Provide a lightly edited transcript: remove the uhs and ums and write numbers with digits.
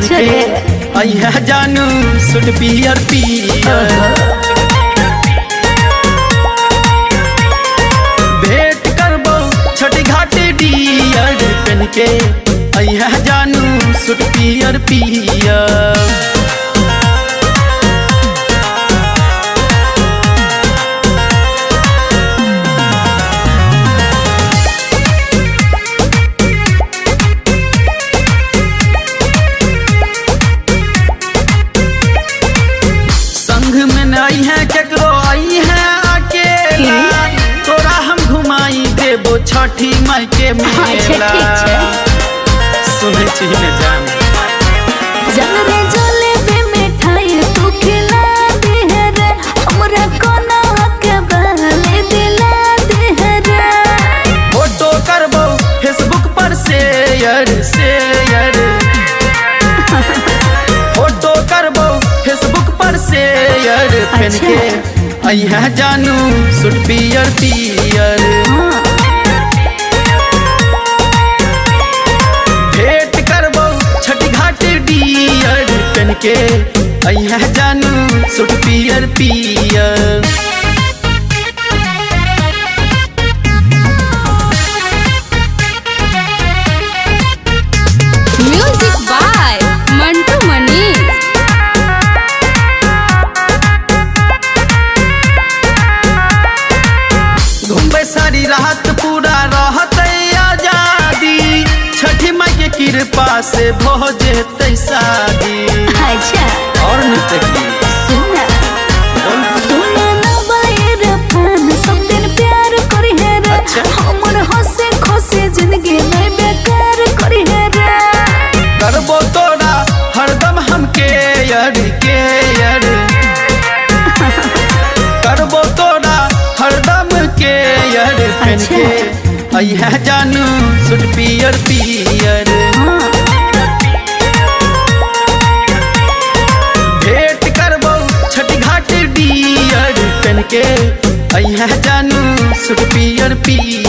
पहन के अइहा जानू सूट पियर पियर। भेंट करबो छठी घाटी डियर पहन के अइहा जानू सूट पियर पियर। आई है केकरो आई है अकेला, तोरा हम घुमाई देबो छठी माई के मेला। सुनै छी ने जान जल रे जले बे मिठाई तू खिला दे रे, हमरा कोना के बहले दिला दे रे। फोटो करबो फेसबुक पर शेयर शेयर। फोटो करबो फेसबुक पर शेयर पहन के अइहा जानू सूट पियर पियर। भेंट करबो छठी घाटी डियर पहन के अइहा जानू सूट पियर पियर। Music by Mantu Manish. घूमबे सारी रात पूरा रहत आजादी, छठी माई के कृपा से हो जेतै शादी। अच्छा और नृत्य की सुना सुना ना बायर फन सब दिन प्यार करी है रे। अच्छा। हमर हंसे खुशी जिंदगी में बेकार करी है रे। करबो तोरा हरदम हम के यार करबो तोरा हरदम के यार पहन के अइहा जानू सूट पियर पियर। भेंट करबो छठी घाटी डियर पहन के अइहा जानू सूट पियर पियर।